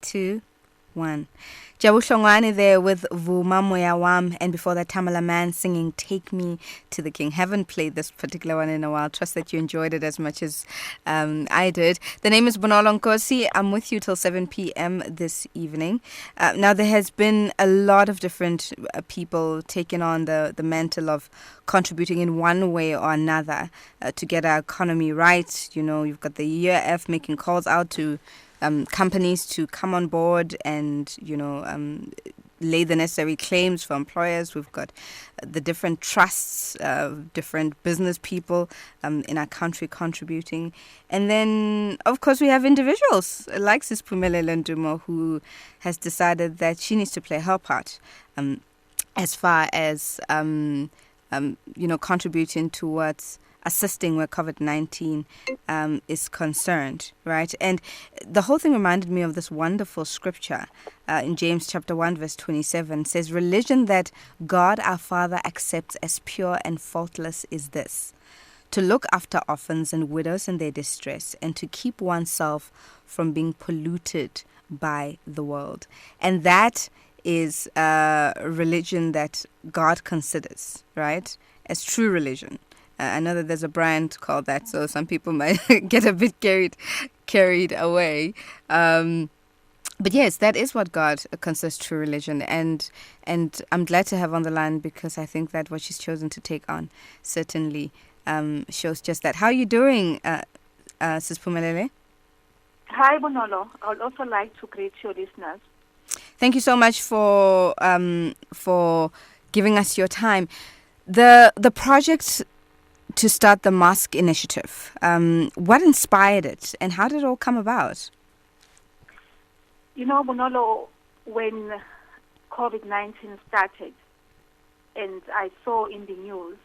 Two, one. Jabu Shongwane there with Vuma Moya Wam, and before that Tamala Man singing Take Me to the King. Haven't played this particular one in a while. Trust that you enjoyed it as much as I did. The name is Bonolo Nkosi. I'm with you till 7 p.m. this evening. Now there has been a lot of different people taking on the mantle of contributing in one way or another to get our economy right. You know, you've got the UIF making calls out to companies to come on board and, lay the necessary claims for employers. We've got the different trusts, different business people in our country contributing. And then, of course, we have individuals like Sis Phumelelo Ndumo, who has decided that she needs to play her part as far as, contributing towards assisting where COVID-19 is concerned, right? And the whole thing reminded me of this wonderful scripture in James chapter 1, verse 27, says, religion that God our Father accepts as pure and faultless is this, to look after orphans and widows in their distress and to keep oneself from being polluted by the world. And that is a religion that God considers, right, as true religion. I know that there's a brand called that, so some people might get a bit carried away. But yes, that is what God considers true religion, and I'm glad to have on the line because I think that what she's chosen to take on certainly shows just that. How are you doing, Sis Phumelele? Hi, Bonolo. I would also like to greet your listeners. Thank you so much for giving us your time. The project to start the Mosque Initiative. What inspired it and how did it all come about? You know, Bonolo, when COVID-19 started and I saw in the news,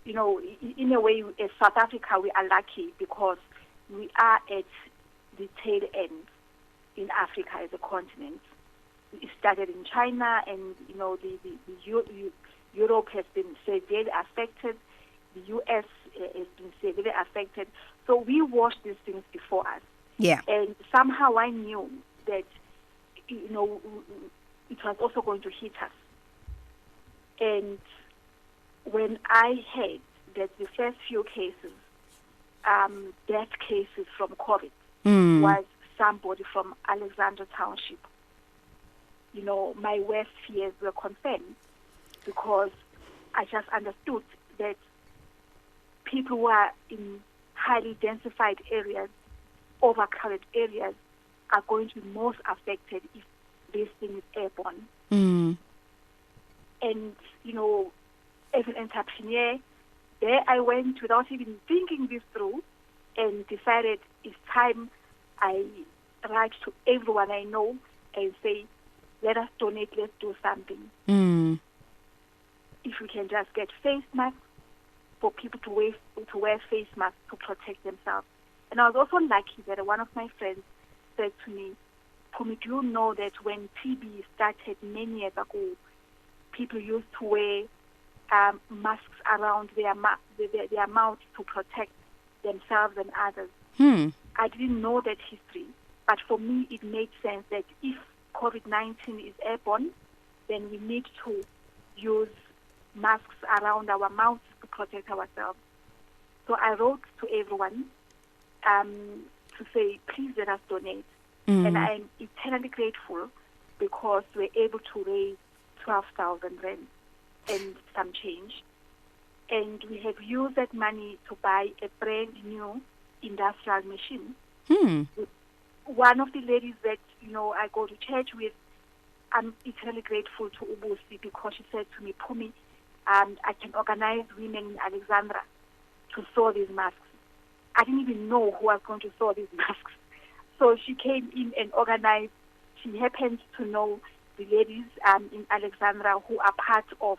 you know, in a way, as South Africa, we are lucky because we are at the tail end in Africa as a continent. It started in China and, you know, Europe has been severely affected. The U.S. has been severely affected. So we watched these things before us. Yeah. And somehow I knew that, you know, it was also going to hit us. And when I heard that the first few cases, death cases from COVID, was somebody from Alexandra Township, you know, my worst fears were confirmed because I just understood that people who are in highly densified areas, overcrowded areas, are going to be most affected if this thing is airborne. And, you know, as an entrepreneur, there I went without even thinking this through and decided it's time I write to everyone I know and say, let us donate, let's do something. If we can just get face masks, for people to wear face masks to protect themselves. And I was also lucky that one of my friends said to me, Pumi, do you know that when TB started many years ago, people used to wear masks around their mouth to protect themselves and others. I didn't know that history, but for me it made sense that if COVID-19 is airborne, then we need to use masks around our mouths to protect ourselves. So I wrote to everyone to say, please let us donate. And I'm eternally grateful because we're able to raise 12,000 rand and some change. And we have used that money to buy a brand new industrial machine. One of the ladies that, you know, I go to church with, I'm eternally grateful to Ubusi because she said to me, Pumi, I can organize women in Alexandra to sew these masks. I didn't even know who was going to sew these masks. So she came in and organized. She happens to know the ladies in Alexandra who are part of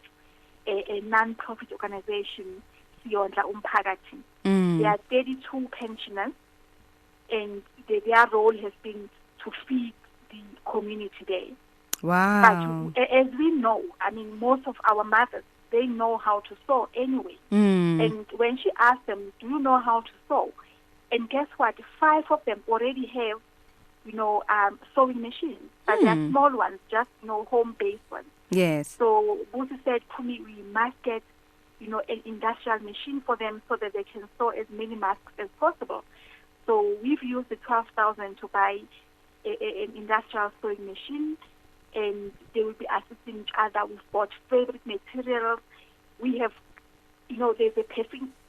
a non-profit organization, Siyondla Umphakathi. There are 32 pensioners, and their role has been to feed the community there. Wow. But as we know, I mean, most of our mothers, they know how to sew anyway. And when she asked them, do you know how to sew? And guess what? 5 of them already have sewing machines, but they're small ones, just, home-based ones. Yes. So Busi said, Pumi, we must get, an industrial machine for them so that they can sew as many masks as possible. So we've used the 12,000 to buy an industrial sewing machine, and they will be assisting each other. We've bought fabric materials. We have, there's a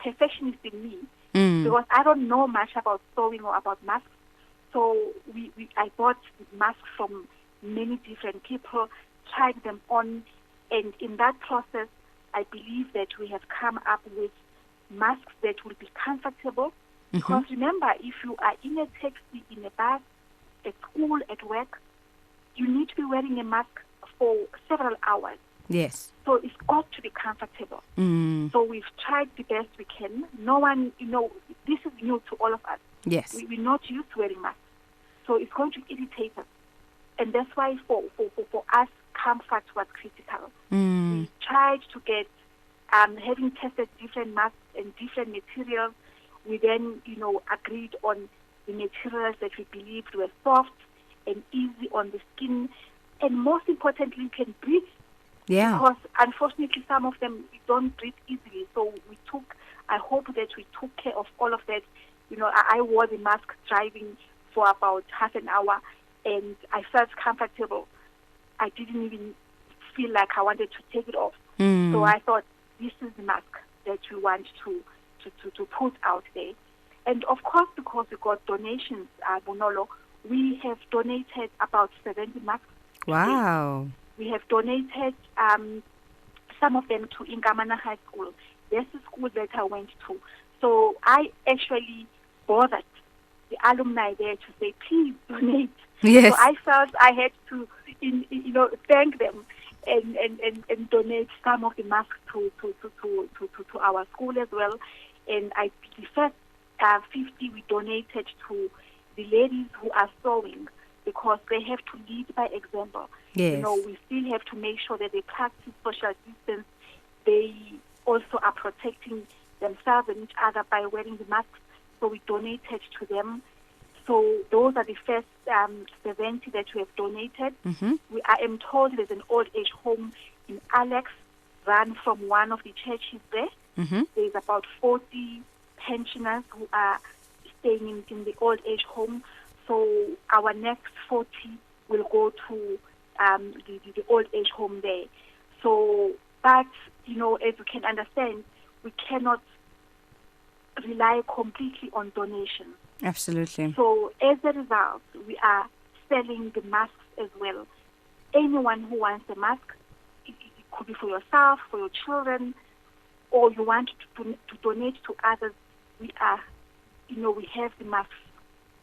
perfectionist in me because I don't know much about sewing or about masks. So I bought masks from many different people, tried them on, and in that process, I believe that we have come up with masks that will be comfortable. Because remember, if you are in a taxi, in a bus, at school, at work, you need to be wearing a mask for several hours. Yes. So it's got to be comfortable. So we've tried the best we can. No one, this is new to all of us. Yes. We're not used to wearing masks. So it's going to irritate us. And that's why for us, comfort was critical. We tried to get, having tested different masks and different materials, we then, agreed on the materials that we believed were soft and easy on the skin. And most importantly, you can breathe. Yeah. Because unfortunately, some of them don't breathe easily. So I hope that we took care of all of that. I wore the mask driving for about half an hour, and I felt comfortable. I didn't even feel like I wanted to take it off. So I thought, this is the mask that we want to put out there. And of course, because we got donations, Bonolo, we have donated about 70 masks. Wow. Today. We have donated some of them to Ingamana High School. That's the school that I went to. So I actually bothered the alumni there to say, please donate. Yes. So I felt I had to, thank them and donate some of the masks to our school as well. And the first 50 we donated to the ladies who are sewing, because they have to lead by example. Yes. We still have to make sure that they practice social distance. They also are protecting themselves and each other by wearing the masks. So we donated to them. So those are the first 70 that we have donated. I am told there's an old age home in Alex, run from one of the churches there. There's about 40 pensioners who are staying in the old age home. So our next 40 will go to the old age home there. So, but, as you can understand, we cannot rely completely on donations. Absolutely. So as a result, we are selling the masks as well. Anyone who wants a mask, it could be for yourself, for your children, or you want to donate to others, we have the masks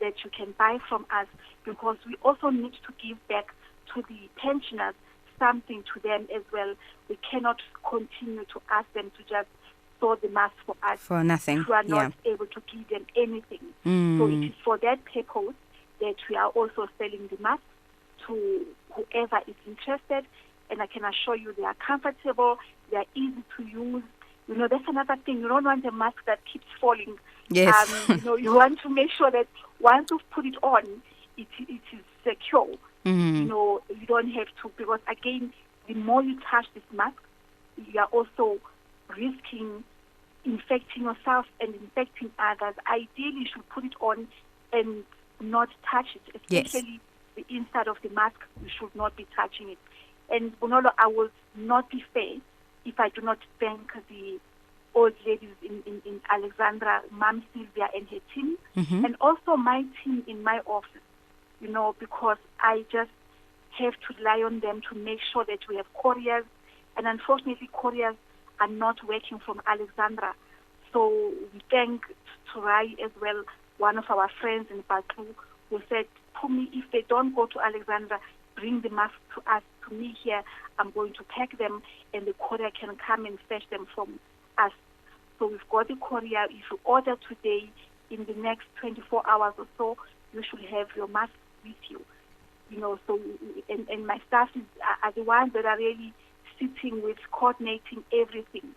that you can buy from us, because we also need to give back to the pensioners something to them as well. We cannot continue to ask them to just sew the mask for us. For nothing. We are not able to give them anything. So it is for that purpose that we are also selling the masks to whoever is interested. And I can assure you they are comfortable, they are easy to use. That's another thing. You don't want a mask that keeps falling. Yes. You want to make sure that once you've put it on, it is secure. You don't have to, because again, the more you touch this mask, you are also risking infecting yourself and infecting others. Ideally, you should put it on and not touch it, especially the inside of the mask. You should not be touching it. And Bonolo, I will not be fair if I do not thank the old ladies in Alexandra, Mom Sylvia and her team, and also my team in my office, because I just have to rely on them to make sure that we have couriers. And unfortunately, couriers are not working from Alexandra. So we thank Turai as well, one of our friends in Batu, who said, Pumi, if they don't go to Alexandra, bring the masks to us, to me here. I'm going to pack them, and the courier can come and fetch them from us. So we've got the courier. If you order today, in the next 24 hours or so, you should have your mask with you. So and my staff are the ones that are really sitting with coordinating everything,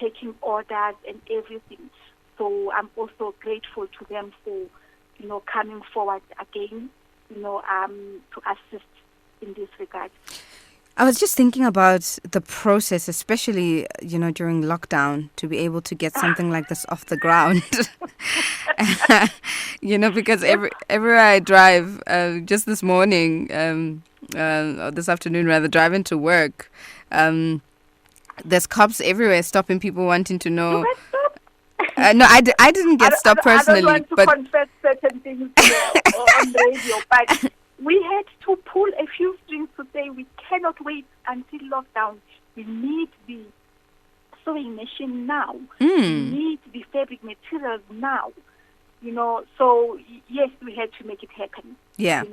taking orders and everything. So I'm also grateful to them for coming forward again, to assist in this regard. I was just thinking about the process, especially, during lockdown, to be able to get something like this off the ground. Because everywhere I drive, just this morning, or this afternoon rather, driving to work, there's cops everywhere stopping people wanting to know. You got stopped? No, I didn't get stopped personally. I don't want to confess certain things on radio, but we had to pull a few strings to say we cannot wait until lockdown. We need the sewing machine now. We need the fabric materials now. So yes, we had to make it happen. Yeah.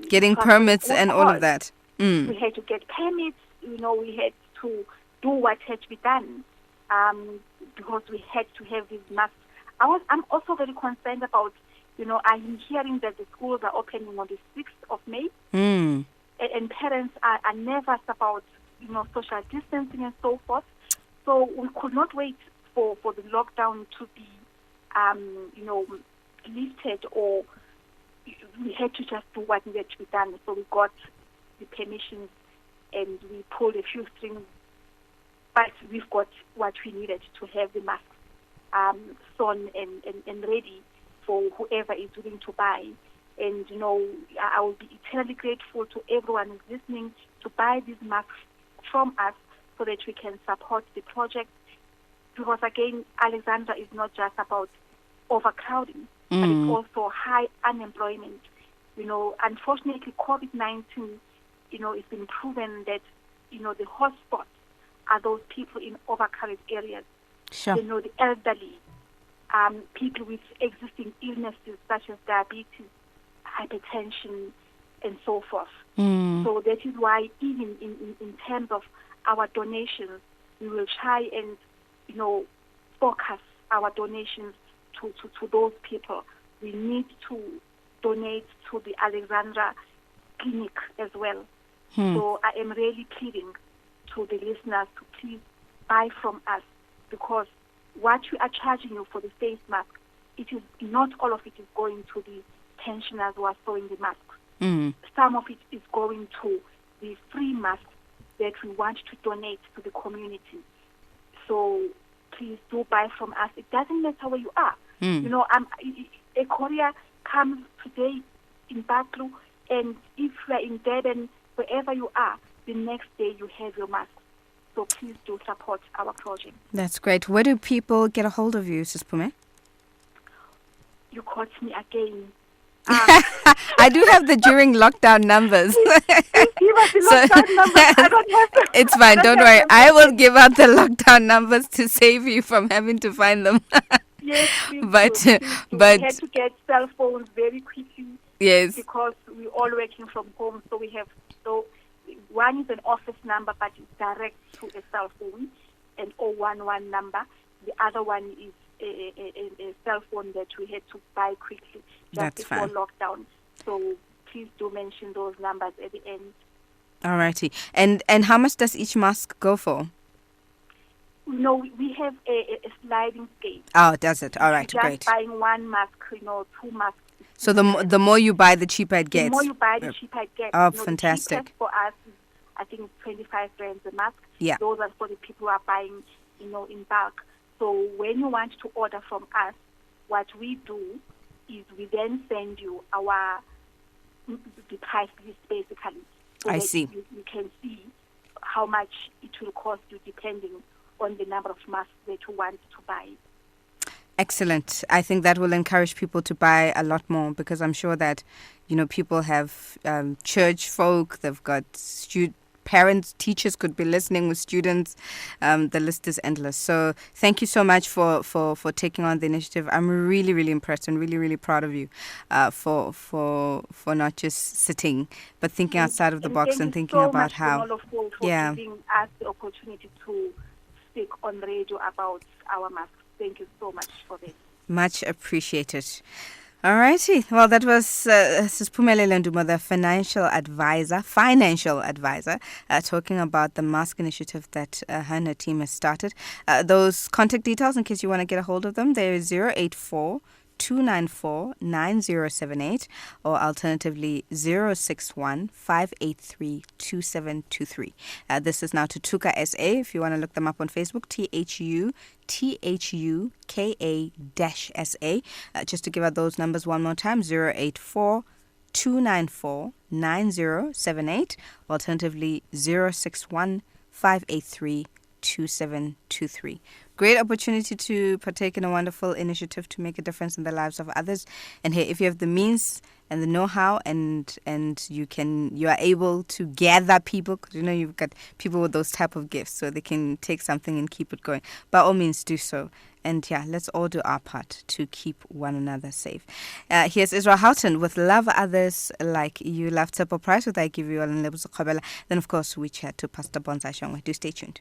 Getting permits and all of that. We had to get permits. We had to do what had to be done because we had to have these masks. I'm also very concerned about, I'm hearing that the schools are opening on the 6th of May. And parents are nervous about, social distancing and so forth. So we could not wait for the lockdown to be, lifted, or we had to just do what needed to be done. So we got the permissions and we pulled a few strings, but we've got what we needed to have the masks sewn and ready for whoever is willing to buy. And, I will be eternally grateful to everyone who's listening to buy these masks from us so that we can support the project. Because, again, Alexandra is not just about overcrowding, but it's also high unemployment. Unfortunately, COVID-19, it's been proven that, the hotspots are those people in overcrowded areas. Sure. The elderly, people with existing illnesses such as diabetes, hypertension, and so forth. So that is why even in terms of our donations, we will try and, focus our donations to those people. We need to donate to the Alexandra Clinic as well. So I am really pleading to the listeners to please buy from us, because what we are charging you for the face mask, it is not all of it is going to the pensioners who are sewing the masks. Some of it is going to the free masks that we want to donate to the community. So please do buy from us. It doesn't matter where you are. A courier comes today in Batlu, and if you are in Durban, wherever you are, the next day you have your mask. So please do support our project. That's great. Where do people get a hold of you, Sis Pume? You caught me again. I do have the during lockdown numbers. Give us the lockdown numbers. I don't have them. It's fine. Don't worry. I will give out the lockdown numbers to save you from having to find them. Yes, but we had to get cell phones very quickly. Yes, because we're all working from home. So one is an office number, but it's direct to a cell phone, an 011 number. The other one is a cell phone that we had to buy quickly just before lockdown. So please do mention those numbers at the end. Alrighty. And how much does each mask go for? No, we have a sliding scale. Oh, does it? All right, just great. Buying one mask, 2 masks. So the more you buy, the cheaper it gets. The more you buy, the cheaper it gets. Oh, fantastic. The cheapest for us is, I think, 25 rands a mask. Yeah. Those are for the people who are buying, in bulk. So when you want to order from us, what we do is we then send you the price list, basically. So I that see. You can see how much it will cost you depending on the number of masks that you want to buy. Excellent. I think that will encourage people to buy a lot more, because I'm sure that, people have church folk, they've got parents, teachers could be listening with students. The list is endless. So thank you so much for taking on the initiative. I'm really, really impressed and really, really proud of you for not just sitting, but thinking outside of the box and thinking so about how. For giving us the opportunity to speak on radio about our masks. Thank you so much for this. Much appreciated. All righty. Well, that was Sis Phumelele Nduma, the financial advisor, talking about the mask initiative that her and her team has started. Those contact details, in case you want to get a hold of them, there is 084 294-9078 or alternatively 061-583-2723. This is now Tutuka SA. If you want to look them up on Facebook, THUKA-SA. Just to give out those numbers one more time, 084-294-9078, alternatively 061-583-2723. Great opportunity to partake in a wonderful initiative to make a difference in the lives of others. And here, if you have the means and the know-how and you are able to gather people, because you've got people with those type of gifts, so they can take something and keep it going. By all means, do so. And let's all do our part to keep one another safe. Here's Israel Houghton with Love Others Like You. Love Tsepo Price with I Give You All in Lebuzo Khabela. Then, of course, we chat to Pastor Bonsai Shongwe. Do stay tuned.